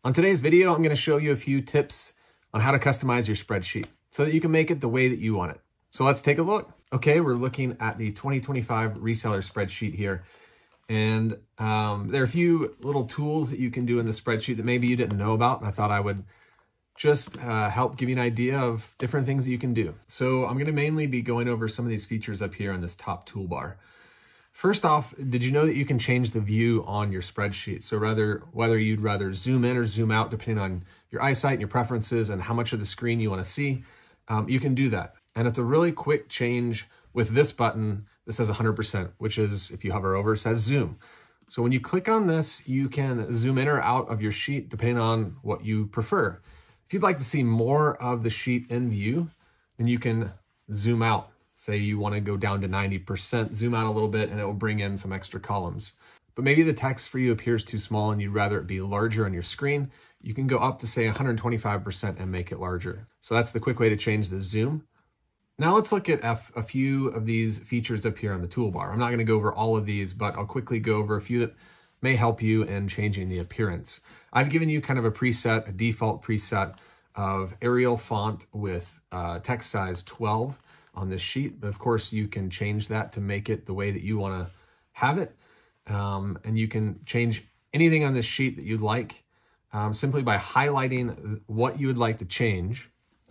On today's video, I'm going to show you a few tips on how to customize your spreadsheet so that you can make it the way that you want it. So let's take a look. Okay, we're looking at the 2025 reseller spreadsheet here. And there are a few little tools that you can do in the spreadsheet that maybe you didn't know about. And I thought I would just help give you an idea of different things that you can do. So I'm going to mainly be going over some of these features up here on this top toolbar. First off, did you know that you can change the view on your spreadsheet? So whether you'd rather zoom in or zoom out, depending on your eyesight and your preferences and how much of the screen you want to see, you can do that. And it's a really quick change with this button. This says 100%, which is, if you hover over, it says zoom. So when you click on this, you can zoom in or out of your sheet depending on what you prefer. If you'd like to see more of the sheet in view, then you can zoom out. Say you want to go down to 90%, zoom out a little bit, and it will bring in some extra columns. But maybe the text for you appears too small and you'd rather it be larger on your screen. You can go up to say 125% and make it larger. So that's the quick way to change the zoom. Now let's look at a few of these features up here on the toolbar. I'm not going to go over all of these, but I'll quickly go over a few that may help you in changing the appearance. I've given you kind of a preset, a default preset of Arial font with text size 12 on this sheet, but of course you can change that to make it the way that you want to have it. And you can change anything on this sheet that you'd like simply by highlighting what you would like to change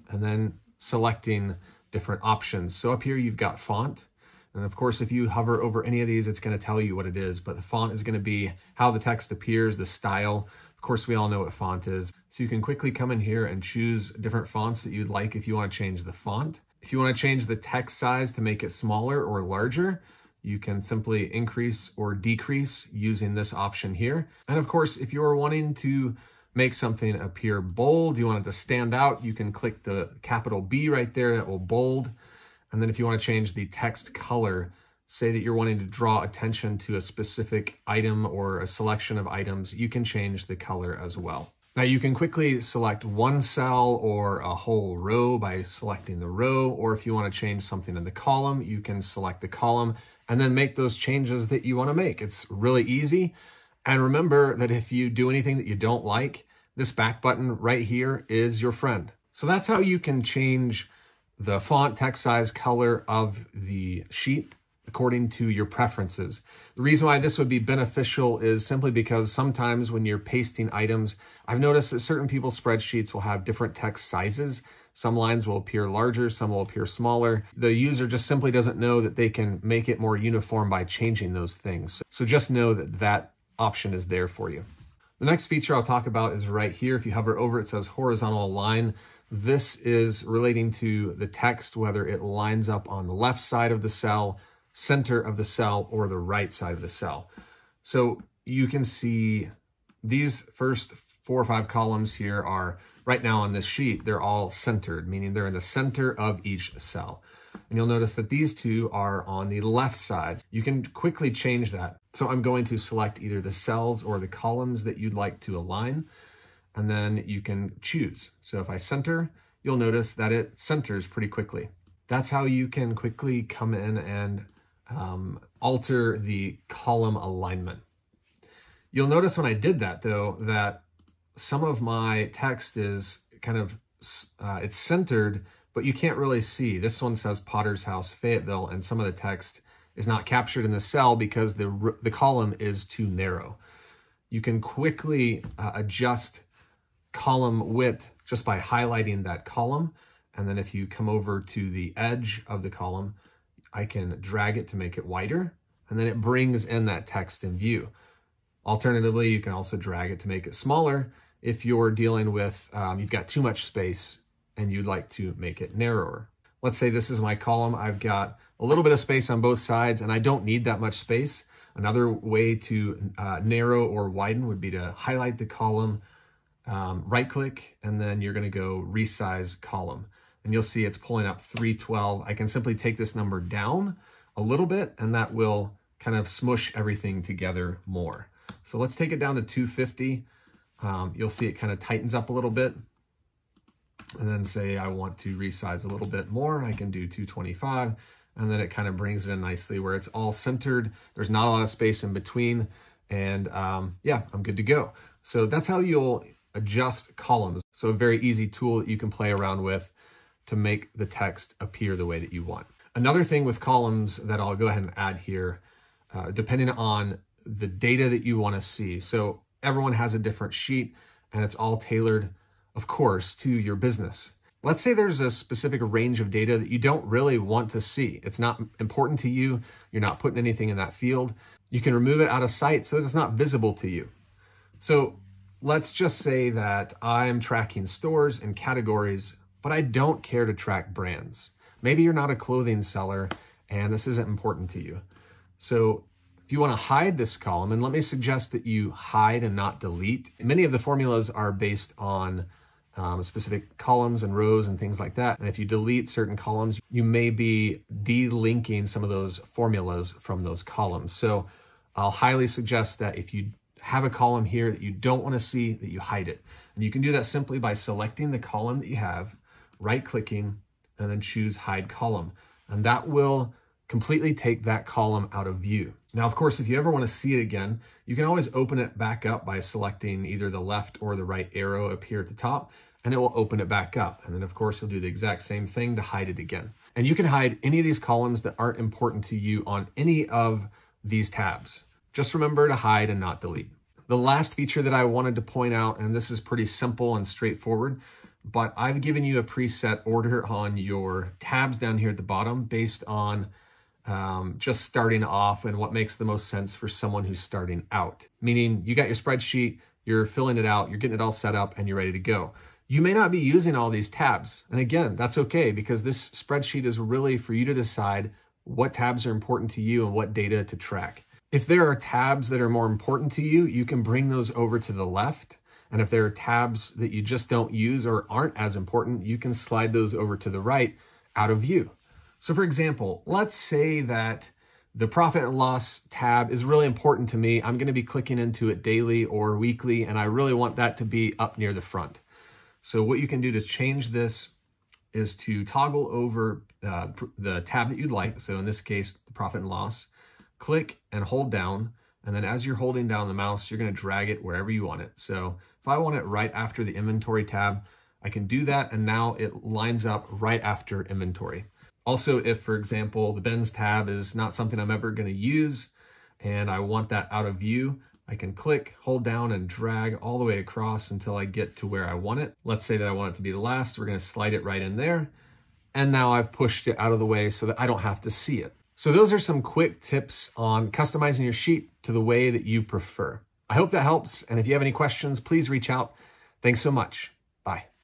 and then selecting different options. So up here you've got font, and of course if you hover over any of these, it's going to tell you what it is, but the font is going to be how the text appears, the style. Of course we all know what font is, so you can quickly come in here and choose different fonts that you'd like if you want to change the font. If you want to change the text size to make it smaller or larger, you can simply increase or decrease using this option here. And of course, if you're wanting to make something appear bold, you want it to stand out, you can click the capital B right there, that will bold. And then if you want to change the text color, say that you're wanting to draw attention to a specific item or a selection of items, you can change the color as well. Now you can quickly select one cell or a whole row by selecting the row, or if you want to change something in the column, you can select the column and then make those changes that you want to make. It's really easy. And remember that if you do anything that you don't like, this back button right here is your friend. So that's how you can change the font, text size, color of the sheet according to your preferences. The reason why this would be beneficial is simply because sometimes when you're pasting items, I've noticed that certain people's spreadsheets will have different text sizes. Some lines will appear larger, some will appear smaller. The user just simply doesn't know that they can make it more uniform by changing those things. So just know that that option is there for you. The next feature I'll talk about is right here. If you hover over, it says horizontal align. This is relating to the text, whether it lines up on the left side of the cell, center of the cell, or the right side of the cell. So you can see these first 4 or 5 columns here are right now on this sheet, they're all centered, meaning they're in the center of each cell. And you'll notice that these two are on the left side. You can quickly change that. So I'm going to select either the cells or the columns that you'd like to align, and then you can choose. So if I center, you'll notice that it centers pretty quickly. That's how you can quickly come in and alter the column alignment. You'll notice when I did that though, that some of my text is kind of, it's centered, but you can't really see. This one says Potter's House, Fayetteville, and some of the text is not captured in the cell because the column is too narrow. You can quickly adjust column width just by highlighting that column. And then if you come over to the edge of the column, I can drag it to make it wider, and then it brings in that text in view. Alternatively, you can also drag it to make it smaller if you're dealing with, you've got too much space and you'd like to make it narrower. Let's say this is my column. I've got a little bit of space on both sides and I don't need that much space. Another way to narrow or widen would be to highlight the column, right click, and then you're gonna go resize column. And you'll see it's pulling up 312. I can simply take this number down a little bit and that will kind of smush everything together more. So let's take it down to 250. You'll see it kind of tightens up a little bit. And then say I want to resize a little bit more, I can do 225. And then it kind of brings in nicely where it's all centered. There's not a lot of space in between. And yeah, I'm good to go. So that's how you'll adjust columns. So a very easy tool that you can play around with to make the text appear the way that you want. Another thing with columns that I'll go ahead and add here, depending on the data that you want to see. So everyone has a different sheet and it's all tailored, of course, to your business. Let's say there's a specific range of data that you don't really want to see. It's not important to you. You're not putting anything in that field. You can remove it out of sight so that it's not visible to you. So let's just say that I'm tracking stores and categories, but I don't care to track brands. Maybe you're not a clothing seller and this isn't important to you. So if you want to hide this column, and let me suggest that you hide and not delete. Many of the formulas are based on specific columns and rows and things like that. And if you delete certain columns, you may be delinking some of those formulas from those columns. So I'll highly suggest that if you have a column here that you don't want to see, that you hide it. And you can do that simply by selecting the column that you have, right-clicking, and then choose Hide Column. And that will completely take that column out of view. Now, of course, if you ever want to see it again, you can always open it back up by selecting either the left or the right arrow up here at the top, and it will open it back up. And then, of course, you'll do the exact same thing to hide it again. And you can hide any of these columns that aren't important to you on any of these tabs. Just remember to hide and not delete. The last feature that I wanted to point out, and this is pretty simple and straightforward, but I've given you a preset order on your tabs down here at the bottom based on just starting off and what makes the most sense for someone who's starting out. Meaning you got your spreadsheet, you're filling it out, you're getting it all set up, and you're ready to go. You may not be using all these tabs. And again, that's okay, because this spreadsheet is really for you to decide what tabs are important to you and what data to track. If there are tabs that are more important to you, you can bring those over to the left. And if there are tabs that you just don't use or aren't as important, you can slide those over to the right out of view. So for example, let's say that the profit and loss tab is really important to me. I'm going to be clicking into it daily or weekly, and I really want that to be up near the front. So what you can do to change this is to toggle over the tab that you'd like. So in this case, the profit and loss, click and hold down. And then as you're holding down the mouse, you're going to drag it wherever you want it. So if I want it right after the inventory tab, I can do that. And now it lines up right after inventory. Also, if, for example, the Ben's tab is not something I'm ever going to use and I want that out of view, I can click, hold down, and drag all the way across until I get to where I want it. Let's say that I want it to be the last. We're going to slide it right in there. And now I've pushed it out of the way so that I don't have to see it. So those are some quick tips on customizing your sheet to the way that you prefer. I hope that helps. And if you have any questions, please reach out. Thanks so much. Bye.